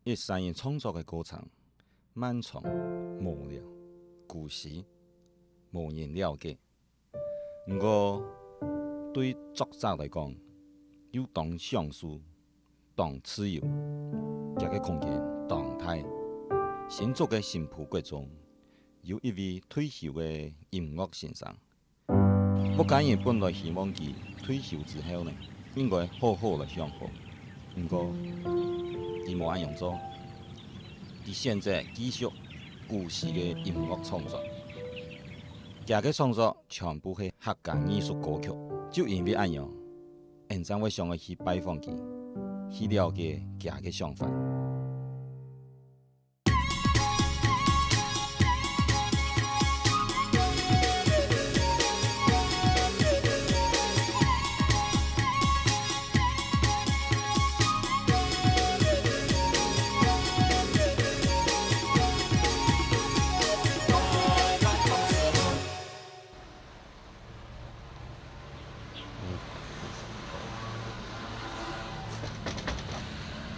一声音创作的歌唱，漫长无聊，故事无人了解。不过，对作者来讲，有当上书、当自由，这个空间动态。新竹的新浦国中，有一位退休的音乐先生。我家人本来希望他退休之后呢，应该好好的享福。不过，他无按样做，他选择继续故事的音乐创作。这个创作全部是客家艺术歌曲，就因为按样，现在我想要去拜访他，去了解这个想法。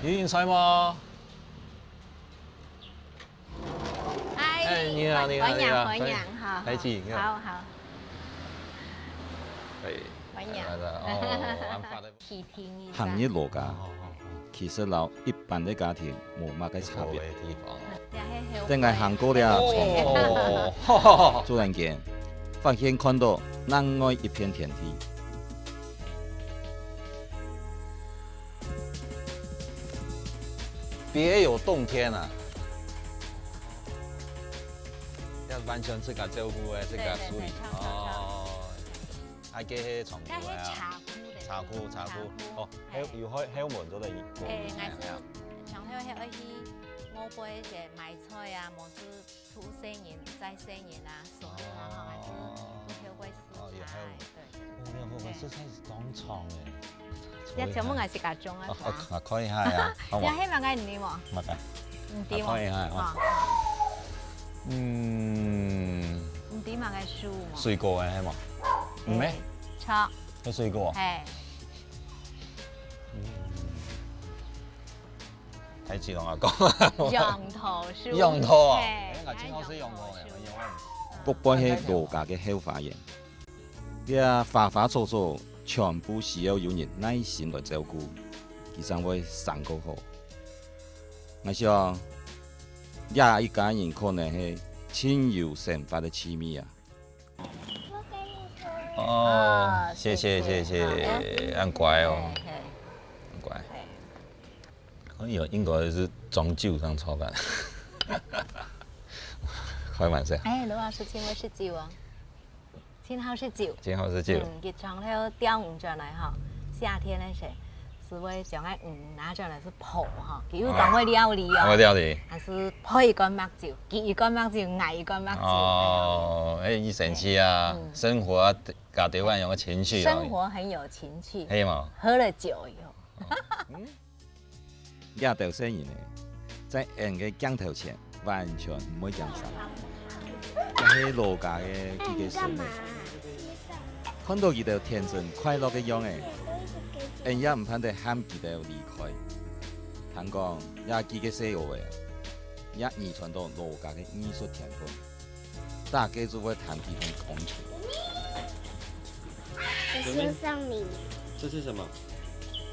你应菜吗？哎，你好，你好，你好，欢迎，好，开启，好好，对，欢迎。哦，安发的。体听一下。行业落家其实老一般的家庭无乜嘅差别。等下行过了窗户，突然间发现看到南外一片天地。别有洞天啊！要完全自家照顾的自家处理哦。还给迄床铺啊？茶库。哦，有有门都得。诶，我是上头迄去我杯个买菜啊，么子土生人、再生人啊，所有啊，吼，还是不学会食材，对。我们食材是当场诶。一全部我是家种啊。啊，可以下呀。你希望我唔掂喎？唔得。唔掂喎。可以下。唔掂嘛嘅樹嘛。水果嘅係嘛？唔咩？錯。有水果。係。睇住同我講。楊桃樹。楊桃啊！我真好識楊桃嘅，不過係羅家嘅後花園，啲花花草草全部需要有人耐心來照顧，佢才會生得好。我想，也一家人可能係親友生發的奇妙啊！哦，謝謝，很乖哦，很乖。可以哦，應該是裝酒上炒飯，開玩笑。哎，羅老師請我是酒啊，青蒿是酒。青蒿是酒。佢從頭釣魚轉來哈，夏天那些是會將個魚拿轉來是泡哈，佢有講會料理哦。會料理。還是泡一罐麥酒，結一罐麥酒，捱一罐麥酒。哦，哎，一神奇啊，生活搞得萬有個情緒。生活很有情趣。係嘛？喝了酒以後。亞洲生人呢，在人嘅鏡頭前完全唔會講啥，但係羅家嘅佢嘅孫呢，看到佢哋天真快樂嘅樣誒，人也唔盼得喊佢哋離開。聽講也佢嘅細路誒，也遺傳到羅家嘅藝術天分，大家就會談佢很空氣。我送上你。这是什么？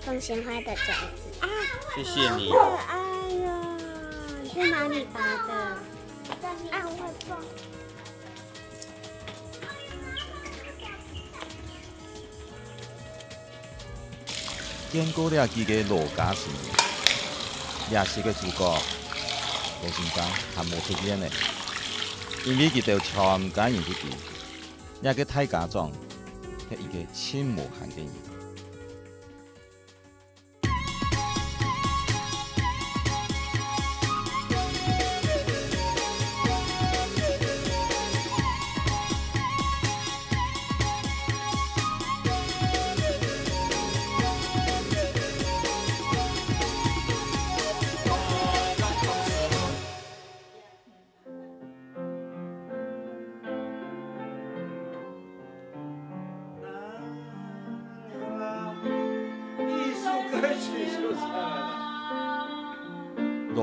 凤仙花的种子啊！谢谢你。可爱呀！是哪里拔的？啊，我会种。見過了佢嘅羅家生活，也是個主角，羅先生係冇出現嘅，因為佢哋全家人之間，一個大家長係一個親無限嘅人。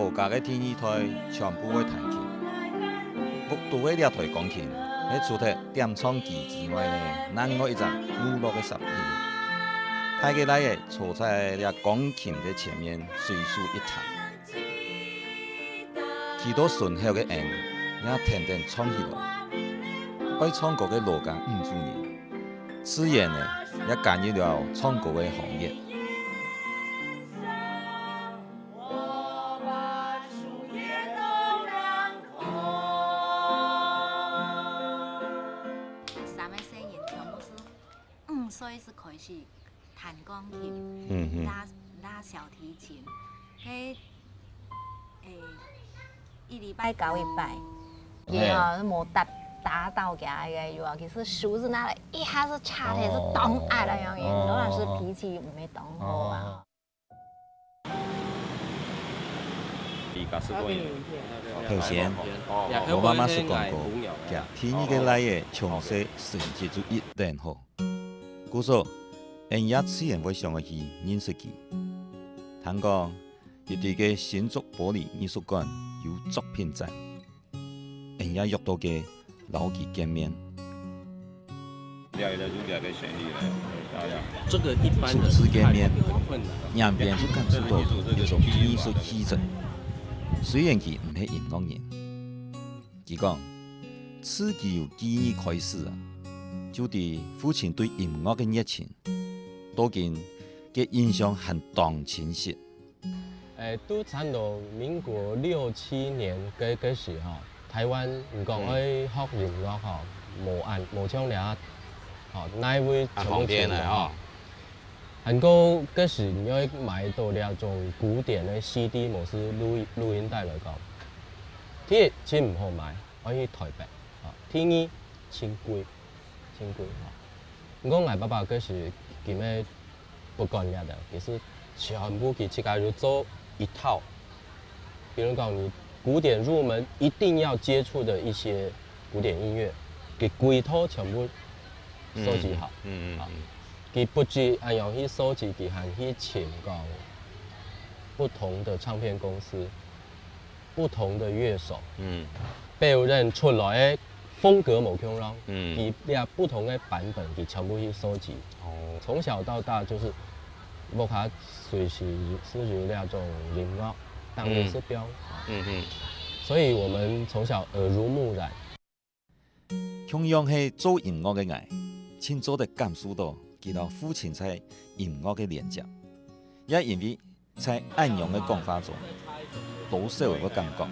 老家嘅第二台全部會彈琴，北都嘅呢台鋼琴，喺除咗點唱機之外呢，另外一隻娛樂嘅產品。太嘅來嘅坐在呢鋼琴嘅前面，隨手一彈，幾多順口嘅音，也天天唱起來。愛唱歌嘅老家5周年，自然呢也加入了唱歌嘅行業。所以是可以去彈鋼琴、拉小提琴。一禮拜搞一拜，也冇打到嘅嘅，尤其是數字那一下子差的是當愛了樣嘢，當然是脾氣沒當好啊。頭先我媽媽是講過，嘅天意嘅來嘅從細成績就一定好。故說，人也自然會想去認識佢。聽講，佢哋嘅新竹玻璃藝術館有作品展，人也約到嘅老佢見面。這個一般初次見面，兩邊就感受到一種藝術氣質。雖然佢唔係音樂人，佢講自己由記憶開始啊。就對父親對音樂的熱情，到今嘅印象很當清晰。都差唔多民國6、7年嗰時候，台灣唔講愛學音樂吼，冇唱了，吼哪位全部唱啦？很高嗰時你要買到那種古典的 CD 模式錄音帶來講，啲錢唔好買，可以台北，天意錢貴。我爸爸嗰時佢咩不幹了的，也是全部佢自己就做一套。比如講你古典入門一定要接觸的一些古典音樂，佢規套全部收集好。佢不止按樣去收集，佢還去請講不同的唱片公司、不同的樂手，辨認出來。風格冇共咯，以呀不同的版本，佢全部去收集。從小到大就是冇下隨時是有那種音樂當目標。所以我們從小耳濡目染。同樣係做音樂嘅人，清楚地感受到佢同父親在音樂嘅連接，也因為在安陽嘅講法中，多少會感覺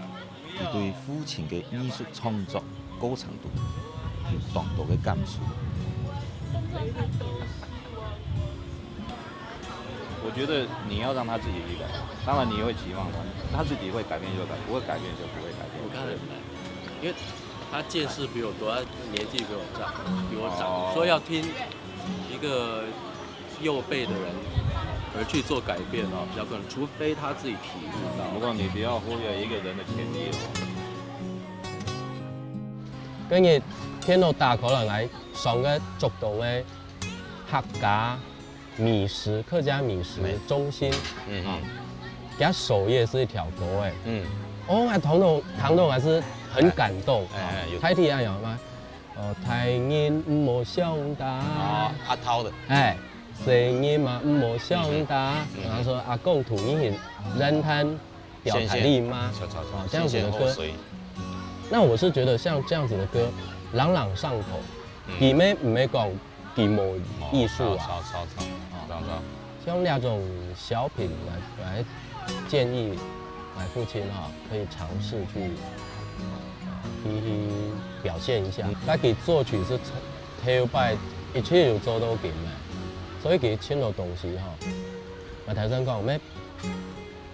佢對父親嘅藝術創作高程度有當到嘅感受。我覺得你要讓他自己去改，當然你會期望他自己會改變就改，不會改變就不會改變。我看得來，因為他見識比我多，他年紀比我長，說要聽一個幼輩的人而去做改變哦，比較可能，除非他自己體悟到。不過你不要忽略一個人的潛力哦。跟住天到大可能來上個竹東的客家米食、客家米食中心，給他首頁是一條歌誒，唐董還是很感動，台語係樣嘛，台人唔好想打，阿濤的，聲音嘛唔好想打，然後說阿公土音人攤表台力嗎？這樣子的歌。那我是覺得像這樣子的歌，朗朗上口，佢咩唔係講佢冇藝術啊，像那種小品來建議，父親可以嘗試去表現一下。但佢作曲是頭擺一切就做到咁嘅，所以佢簽咗東西我頭先講咩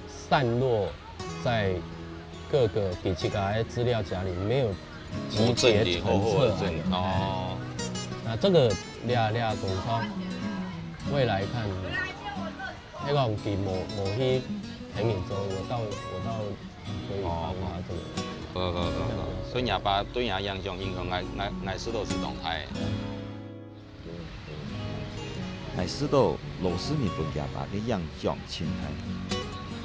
散落在各個給這個資料夾裡沒有集結成冊那這個倆東方未來看，那個給某些平面做，我到可以幫他這個。所以廿八對人影響藝師都是動態。藝師都老師們對廿八嘅影響前提。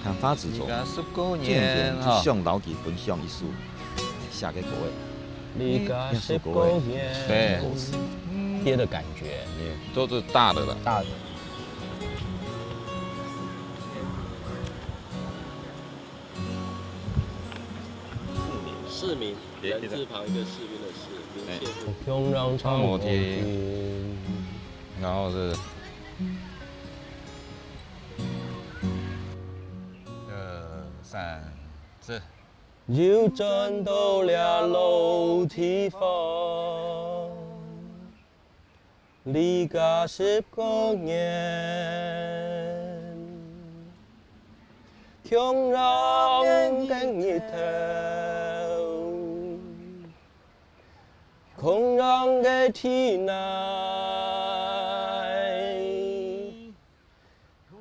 谈花制作，而家19这年年就向老弟分享一首下个歌的，离家那首19歌的年，对歌词。贴的感觉，都是大的了。大的。市民，人字旁一个士兵的士，民谢不中让唱摩摩天天，然后是2、3、4。要站到了楼梯房，离家19年，穷人跟一头，穷人的天内，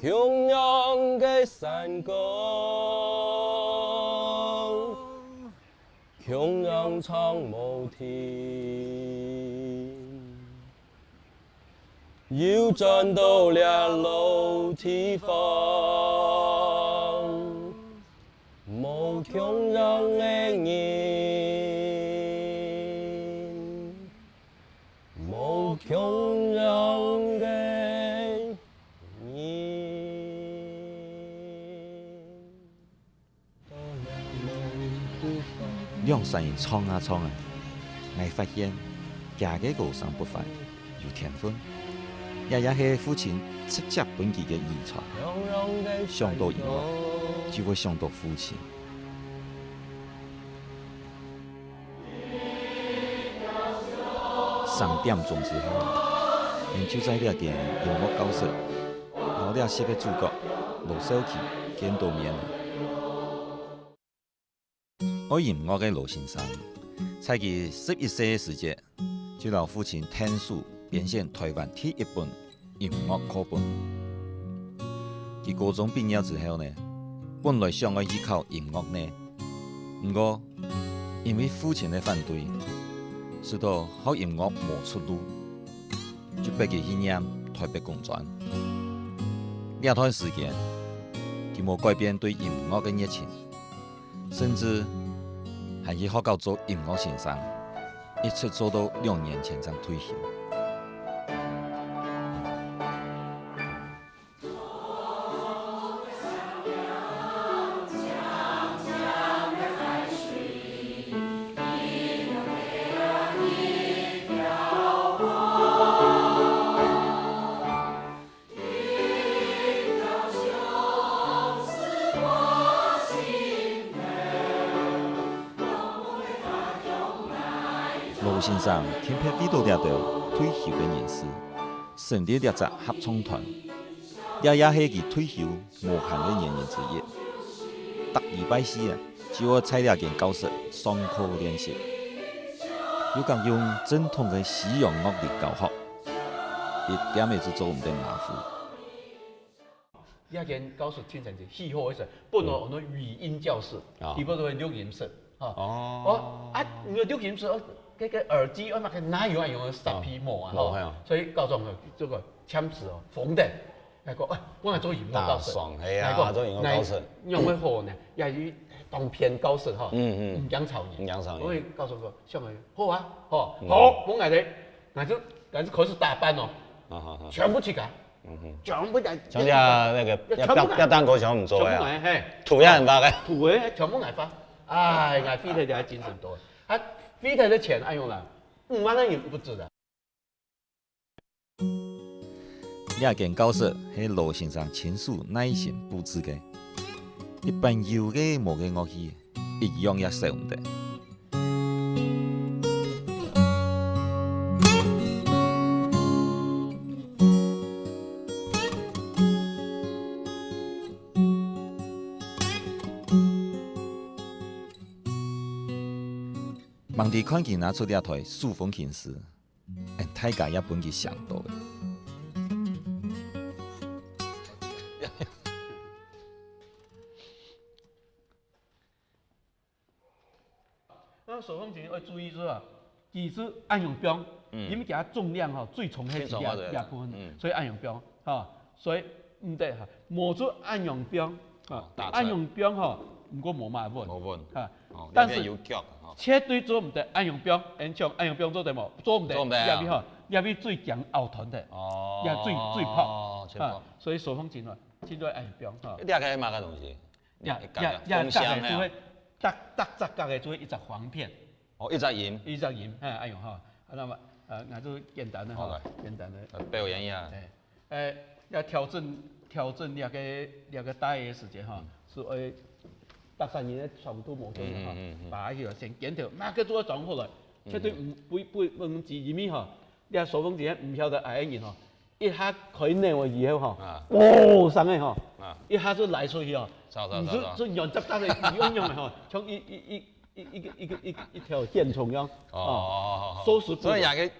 穷人的山沟。穷人唱无天，要站到了楼梯房，无穷人的人，无穷人的人。两三人唱啊唱啊，我发现家嘅歌声不凡，有天分，也是父亲直接本佢嘅遗传。想到音乐，就会想到父亲。3点钟之后，就在了间音乐教室，老了7个主角罗小琪见到面了。爱音乐嘅罗先生，在佢11岁嘅时节，就让父亲天书编选台湾第一本音乐课本。佢高中毕业之后呢，本来想要依靠音乐呢，不过因为父亲的反对，使得学音乐无出路，就逼佢去念台北工专。这段时间，佢冇改变对音乐嘅热情，甚至还去学校做音乐先生，一直做到2年前才退休。罗先生偏偏遇到了退休的人士，成立了只合唱团，也是佢退休无限的原因之一。每礼拜4就要在了间教室上课练习，又讲用正统的西洋乐理教学，一点也就做唔得马虎。一間教室經常就戲好嘅時候，本來我哋語音教室，基本都係錄音室，我錄音室，嗰個耳機我咪哪有用10皮膜啊，所以教咗佢這個簽字哦，縫的，係講本來做音樂教室，係啊，做音樂教室，用嘅好呢，也係當片教室嗬，唔講吵唔講吵，我會教咗佢，上去好啊，好，冇問題，但是可是大班哦，全部去改。全部係，像那個一單歌想唔做嘅，塗一人發嘅，塗嘅全部捱發，唉，捱飛佢哋精神多，啊，飛佢的錢按用啦，5萬人也不止的。這間教室係羅先生親手耐心佈置嘅，一般有嘅無嘅樂器，一樣也少唔得。望地看見拿出了台數風琴時，大家也本佢想到嘅。那手风琴要注意是吧？其实按用标，因为给它重量哈最重迄两部分，所以按用标哈，所以唔得哈，摸出按用标，按用标哈，唔过冇嘛稳。冇稳。啊，哦，但是有腳哦。绝对做唔得按用标，按用标做得冇，做唔得。做唔得啊入邊入邊最強後盾的，哦。也最泡。最泡。所以手風剪啊，剪咗按用標哈。你睇下買個東西。風箱嘅就會搭雜格嘅就會一隻黃片。哦，一隻鹽。一隻鹽，按用哈。那麼那就簡單的哈，簡單的。表演一下。要調整兩個打嘅時間哈，是誒搭上嘢差不多冇錯哈，把佢先剪條，馬上做裝好來，絕對唔至於咪哈，你手風剪唔曉得挨人哈，一下開內喎以後哈，哦上嘅哈，一下就來出去哈，就用雜雜嘅用嘅哈，像一條線蟲樣，收拾。所以人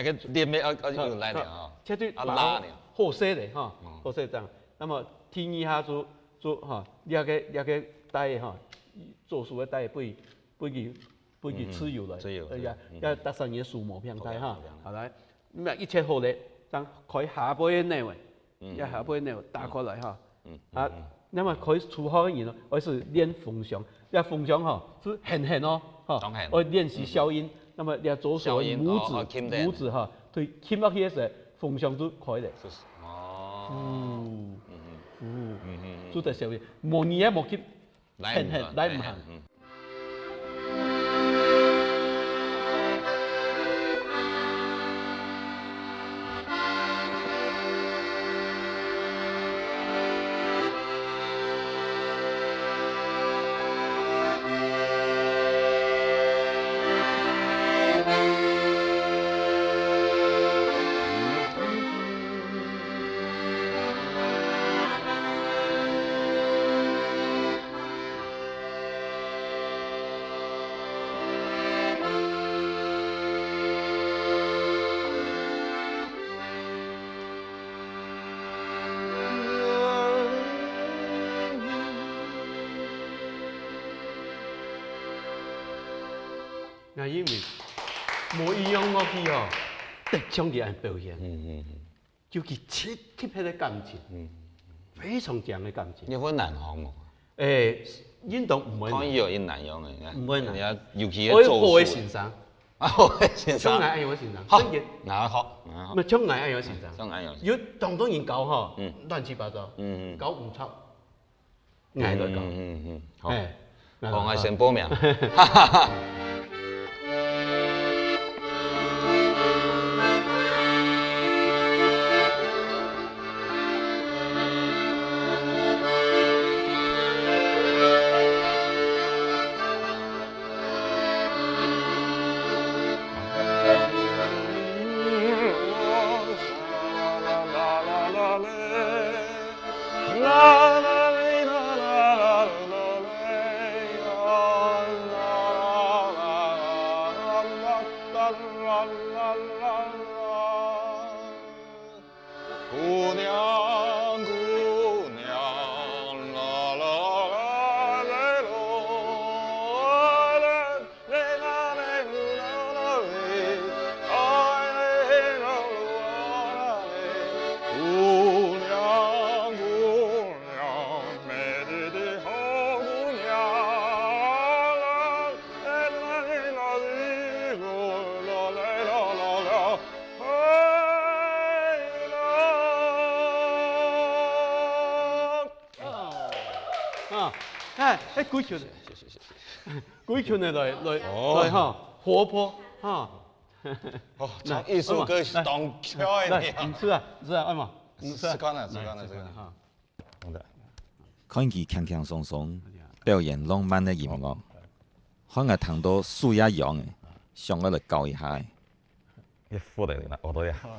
嘅練咩要來點啊？絕對把好些的哈，好些這樣。那麼天一下做哈，兩個帶哈，做熟嘅帶不佢吃油來，要搭上嘢樹木片帶哈，好來，咁一切好咧，等佢下杯嘅內位，一下杯內位打過來哈，那麼佢除好嘅人，我是練風箱，要風箱哈是很哦，哈，我練習消音，那麼要左手拇指哈，對，輕落去嘅時候，風箱就開咧。做得少啲，冇嘢冇接，很來唔行。那因為冇一樣樂器哦，特長嘅人表現，就佢切貼嘅感情，非常強嘅感情。你會難學冇？運動唔會難。可以有啲難用嘅，唔會難。尤其係做我會欣賞，我會欣賞。將來愛我欣賞。好，嗱學，咪將來愛我欣賞。將來有。如果當多人搞嗬，亂七八糟，搞唔出，捱來搞。好，我先報名。鬼橋，鬼橋來哈，活潑哈。哦，唱一首歌是當開的。唔是啊，愛嘛？是看了哈。好的。看佢輕輕鬆鬆表演浪漫嘅音樂，可能聽到樹一樣嘅，想我嚟教一下。一副嚟啦，我都要。唱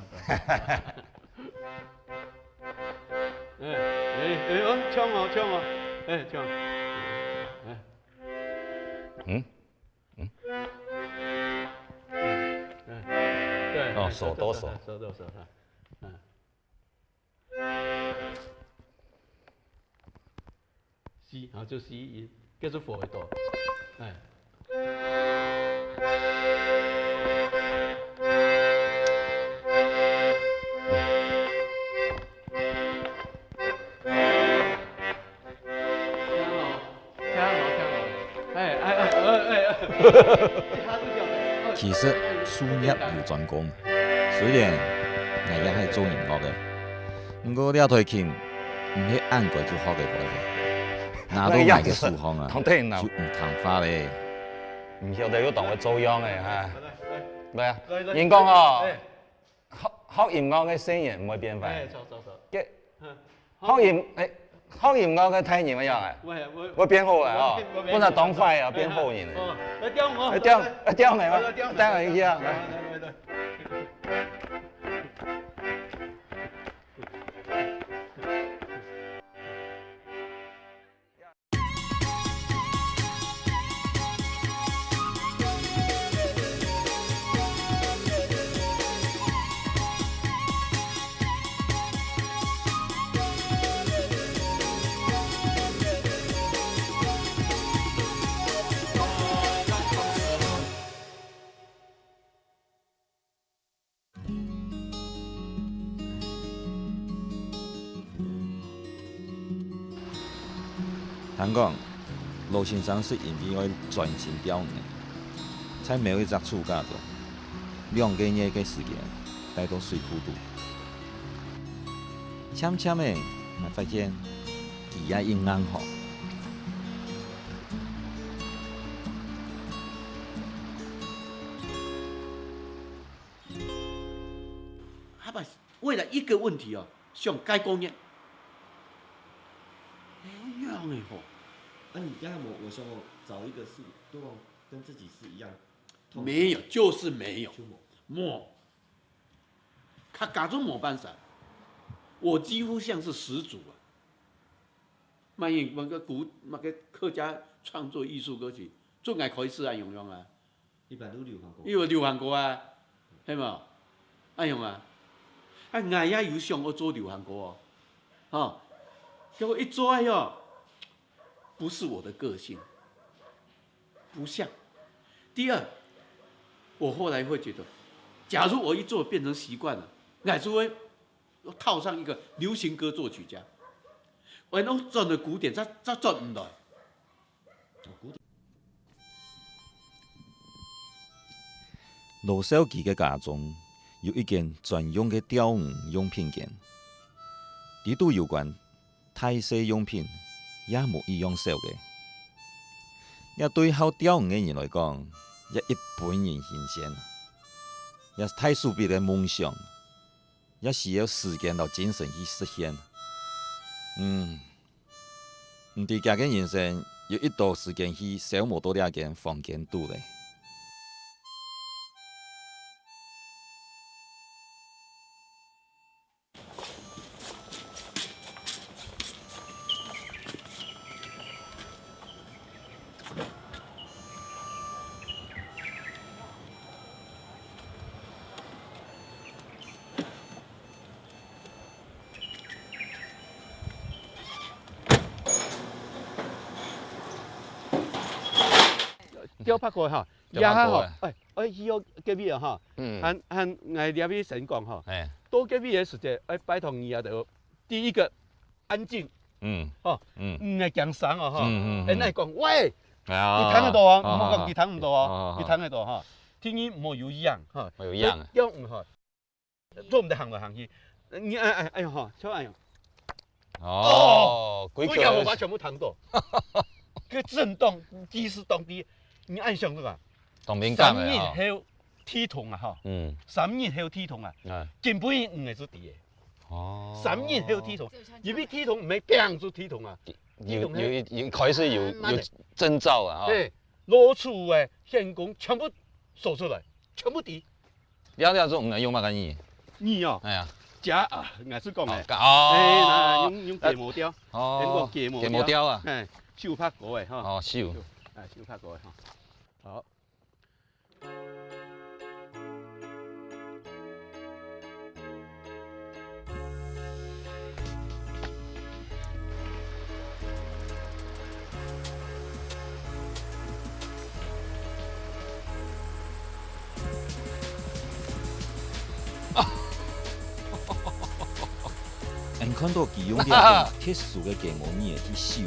啊，唱。對。哦，手多手。C 啊，就 C 音，跟住火一度，其實術業有專攻，雖然我也係做音樂嘅，不過呢台琴唔係按過就學嘅過嘅，拿到買嘅數行啊，就唔同化咧。唔曉得要同我做樣嘅嚇。嚟啊！人講哦，學音樂嘅聲音唔會變壞。嘅學音樂嘅體驗一樣啊，會變好啊！哦，本來當壞啊，變好人。來雕我，雕你嘛，雕我一樣。聽講，羅先生是因為要專心表演，才沒有一隻暑假中2個月嘅時間待到水庫度。悄悄的，我發現佢也應硬學。他把为了一个问题哦，想改工业，一样的吼。那你刚才我说找一个是对方跟自己是一样，没有，就是没有，没，他假装没办法，我几乎像是始祖啊。那个客家创作艺术歌曲，最爱可以是按用用啊，一般都流行歌，因为流行歌啊，係嘛，按用啊，啊我也有想过做流行歌哦，哦，结果一做哎哟。不是我的个性，不像。第二，我后来会觉得，假如我一做变成习慣了，乃至會套上一個流行歌作曲家，我弄轉的古典，再轉唔來。羅小琪嘅家中有一間專用嘅釣魚用品店，呢度有關泰式用品。也無一樣少嘅，也對好釣魚嘅人來講，也一般人新鮮，也是太蘇別嘅夢想，也需要時間到精神去實現。唔對家嘅人生有一段時間去消磨到呢間房間度咧。雕拍過哈，也哈，去到隔壁啊哈，和我兩位神講哈，到隔壁嘅時間，拜託你啊，就第一個安靜，哦，唔係講聲啊哈，人哋講喂，你聽得到啊？唔好講佢聽唔到啊，佢聽得到哈，聽音冇有樣哈，冇有樣，雕唔哈，做唔得行來行去，你哎呀哈，超哎呀，哦，幾條我把全部彈到，個震動即是當地。你按上這個，同敏感嘅3日後體痛啊哈，3日後體痛啊，根本唔係做啲嘢。哦，3日後體痛，因為體痛唔係病就體痛啊，要開始有徵兆啊，對，攞出嘅顯功全部數出來，全部啲。了咗唔係用乜嘅嘢？嘢啊，係啊，假啊，我是講嘅，哦，用芥末雕，哦，芥末雕啊，手拍過嘅哈，哦手。手拍過哈，好。看到佢用啲特殊嘅芥末葉去燒。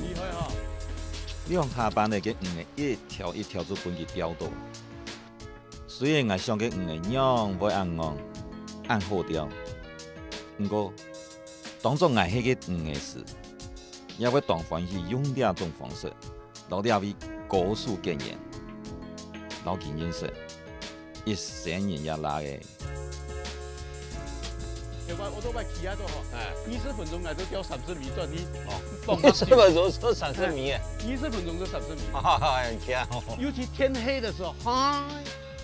两下班的个鱼的一条一条做本去雕到。虽然我想个鱼的样要按硬按好雕，不过当作爱迄个鱼的事，也要当欢喜用这种方式，老了为高速经验，老经验说，一生人也拉的。我都把起啊都好，20分钟来都钓30米赚你。哦，20分钟做30米诶，20分钟做30米。哈哈，很惊。尤其天黑的时候，嗨，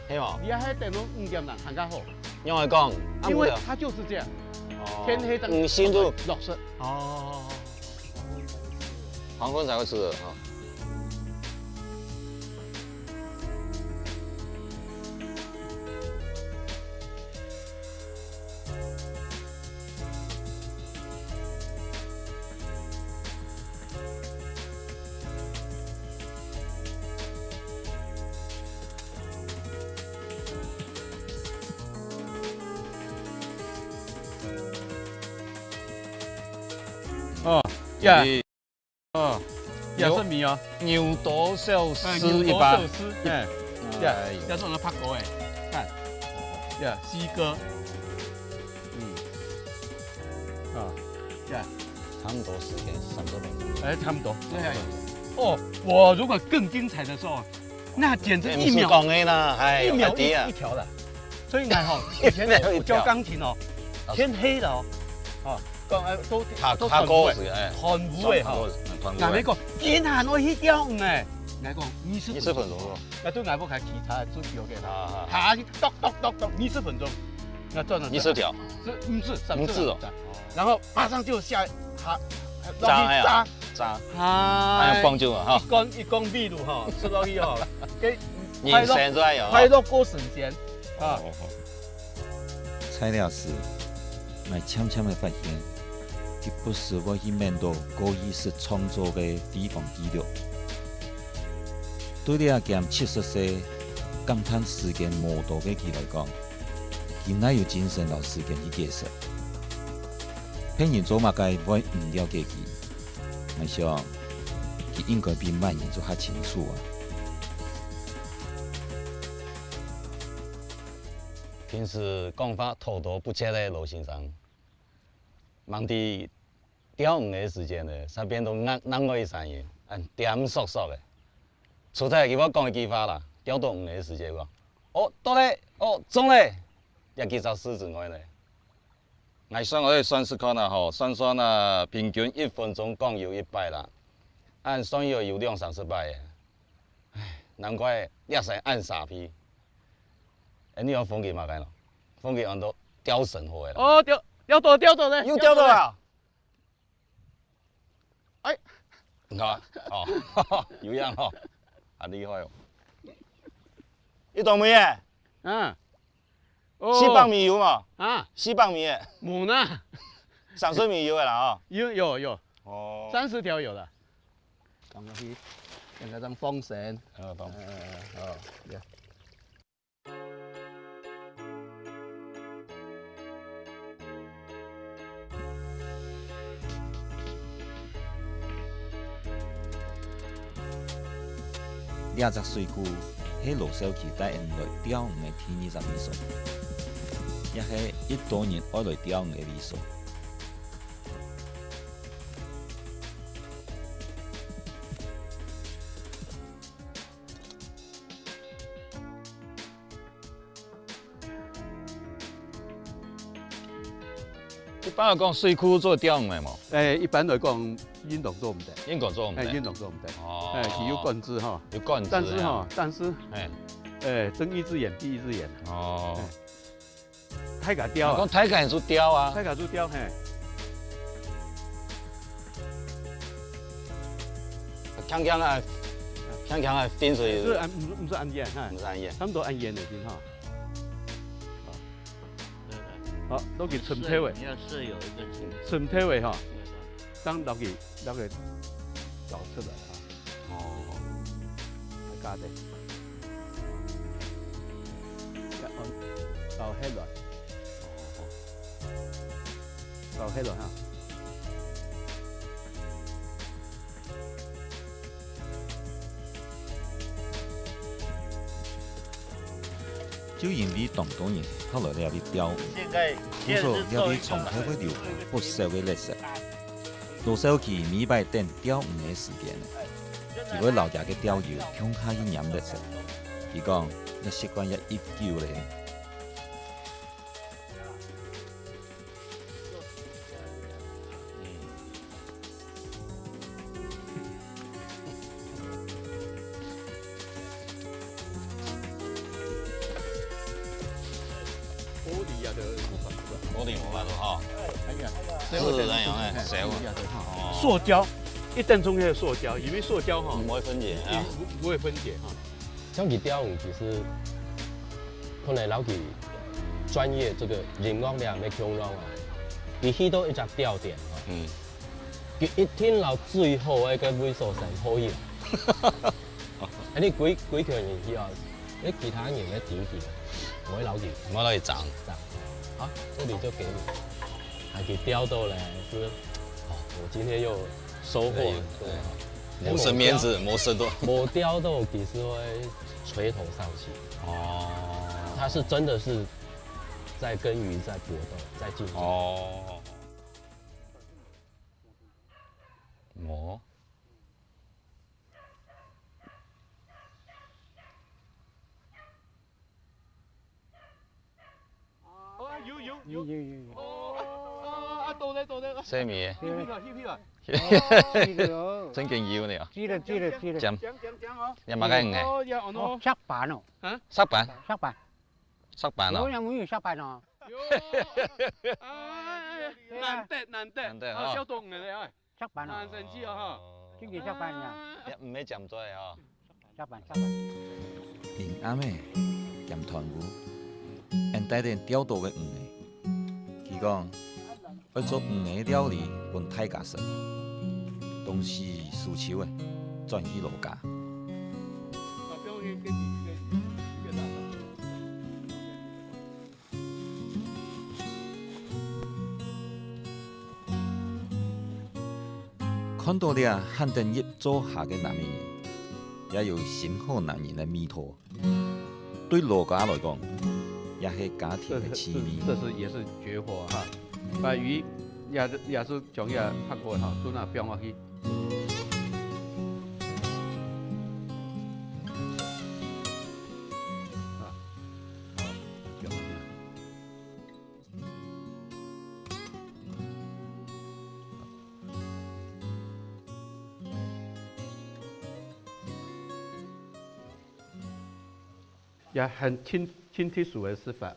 黑嘛？你还电拢5点人行较好。因为讲，因为它就是这样，天黑等深入落色。哦，黄昏才会吃的哈。哦，呀，哦，也是米哦，牛肚寿司牛一把，寿司，哎，呀，要做那拍锅哎，看，呀，西哥，呀，差不多时间30分钟。哎，差不多，对呀。哦，我如果更精彩的时候，那简直1秒讲的啦，哎，一条了。所以你看哈，以前我教钢琴哦，天黑了哦，啊。都下高嘅時間，團舞嘅嗬，嗱你講見行我去釣魚嘅，你講20分鐘咯，那對外部開其他做條嘅，下去咚20分鐘，那賺了20條，是3次哦，然後馬上就下炸，還有幫助啊哈，一公秘魯哈，吃落去哈，給人生在有，快樂過神仙啊，材料是，我悄悄地發現。佢不是我去面對高意識創作嘅地方記錄，對你阿兼70歲感嘆時間無多嘅佢來講，佢哪有精神留時間去解釋？騙人做乜嘅我唔了解佢，我想佢應該比慢人做較清楚啊。平時講法滔滔不絕嘅路線上。忙啲釣魚嘅時間咧，身邊都啷個一聲嘢，點縮縮嘅。除咗佢我講嘅句話啦，釣到魚嘅時間講，哦到咧，哦中咧，也幾隻獅子外咧。我算是看啦吼，算啦，平均1分鐘講游100啦，按算游2-30擺嘅。唉，難怪你也使按3批。你有風機嘛？該咯，風機按到釣神火嘅啦。哦釣。釣到咧，又釣到啦！哎，你看，哦，有樣哦，很厲害哦。你懂未嘅？400米有嘛？啊，400米嘅。冇呢30米有嘅啦哦。有。哦。30條有啦。咁嗰啲，人家當風繩。2隻水龜喺羅小期帶人來釣魚嘅天20里數，也係一多人愛來釣魚嘅里數。一般來講，水龜做釣魚嘅冇？一般來講，運動做唔得。運動做唔得。運動做唔得。哦。係有棍子哈。有棍子。但是，睜一隻眼閉一隻眼。哦。睇架釣啊。講睇架做釣啊。睇架做釣係。強啊，fins水。唔是按煙哈。唔是按煙。差唔多按煙嚟先哈。好，都給春體位。你要設有一個春體位哈，當落去搞出來啊。哦，係假的。搞起來。搞起來哈。就因为当地人后来了的雕舞，故所了的从开会流行不少的历史。多少期每摆等雕舞的时间，几位老家的雕友向下去念历史，伊讲一习惯也一久嘞。我哋冇法度哦，是那样诶，社會哦，塑胶，一定中嘅塑胶，因為塑膠哈唔會分解啊，不會分解哈。像佢雕舞其實可能老佢專業這個音樂量嘅強壯啊，佢去到一隻吊點啊，佢一天到最後嘅個尾數成可以。啊！你幾強人以後，你其他人嘅點見，唔可以扭住，唔可以賺。啊，這裡就給你，還給雕到嘞，是，哦，我今天又收穫很多。冇食面子，冇食到。冇雕到其實會垂頭喪氣。哦。他是真的是在跟魚在搏鬥，在競爭。哦。我。有。哦，到咧。咩嘢？真勁要你啊！知啦。講有乜嘅嘅？塞板哦。塞板。塞板有啊！人會塞板哦。難得啊！小東嘅咧，塞板哦。難神知啊哈！這個塞板呀。唔係講咗啊！塞板。平安嘅鹹團舞，因帶點雕到嘅魚嘅。佢講要做魚嘅料理，本大家食，東西需求嘅轉去老家。看到了漢登業做下嘅男人，也有新好男人嘅味道。對老家來講，也係家庭嘅滋味。這是也是絕活哈！把魚也是將嘢拍過哈，都那標落去。也很輕鐵數的示範。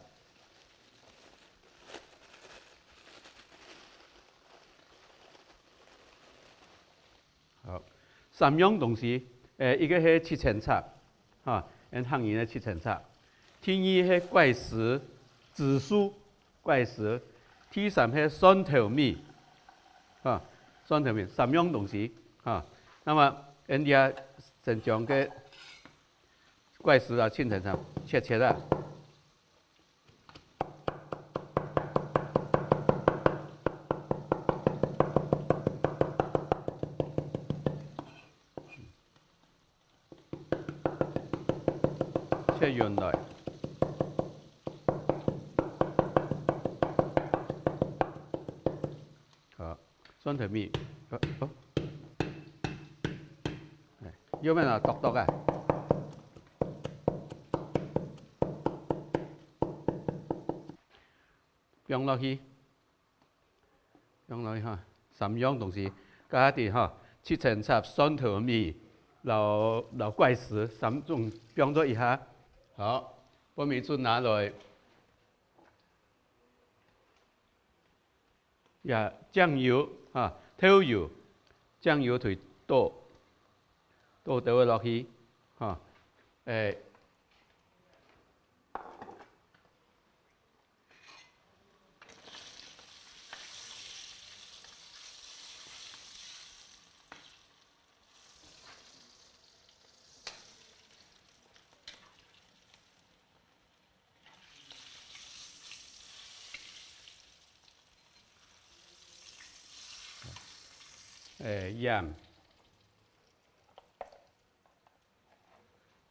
好，3樣東西，一個係七層插，哈，人漢人的七層插。第二係怪石、紫蘇、怪石。第三係蒜頭米，哈，蒜頭米3樣東西，哈。那麼人家先將個怪石啊，切成上切啊。切圓來。好，蒜頭米，要咩啊？剁啊！放落去哈，3樣東西加啲哈，七層插、蒜頭米、老怪石3種放咗一下，好，把米樽拿來，呀醬油哈，豆油，醬油退倒落去，哈，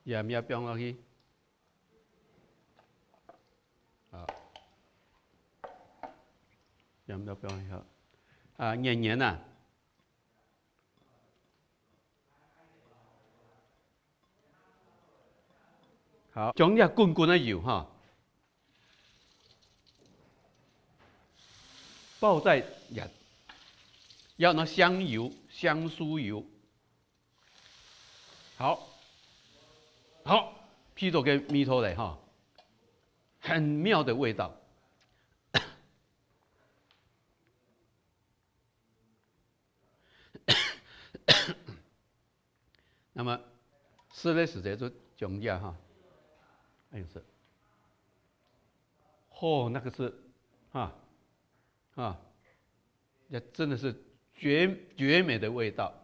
鹽也放落去，全部都标一下。啊，黏黏呐。好，将这滚滚的油哈，爆在要那香油、香酥油。好，披着个米头来哈，很妙的味道。那么，吃的时间就将这哈。哎呦是，那个是，这真的是绝美的味道。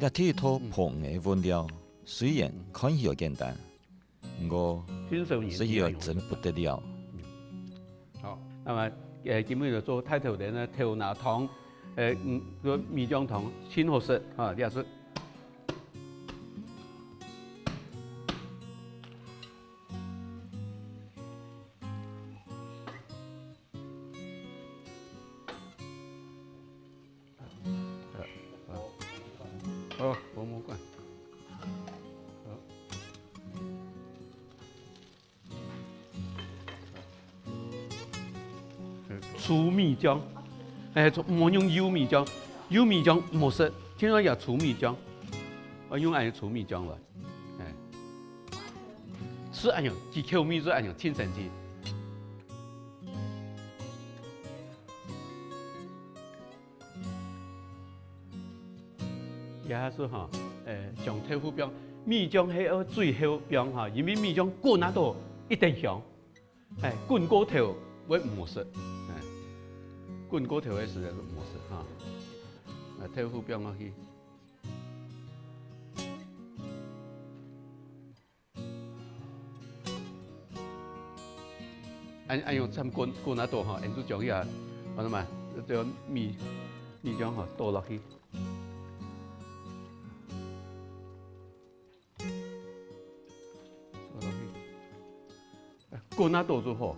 这第一套碰的分料虽然看起来简单，我是要真不得了。好，那么基本上做太头的呢，头拿汤，个米浆汤，清好食啊，也是。我没关。粗米浆，莫用油米浆，油米浆莫食，听说要粗米浆，我用粗米浆了，是样，几口米是样，挺神奇。也是哈，上豆腐饼，米浆系要最好饼哈，因为米浆滚那多一定香，滚过头会磨食，滚过头的时间是磨食哈，豆腐饼落去，按用参滚那多哈，按住将呀，我什么，这米浆哈倒落去。滚那多就好，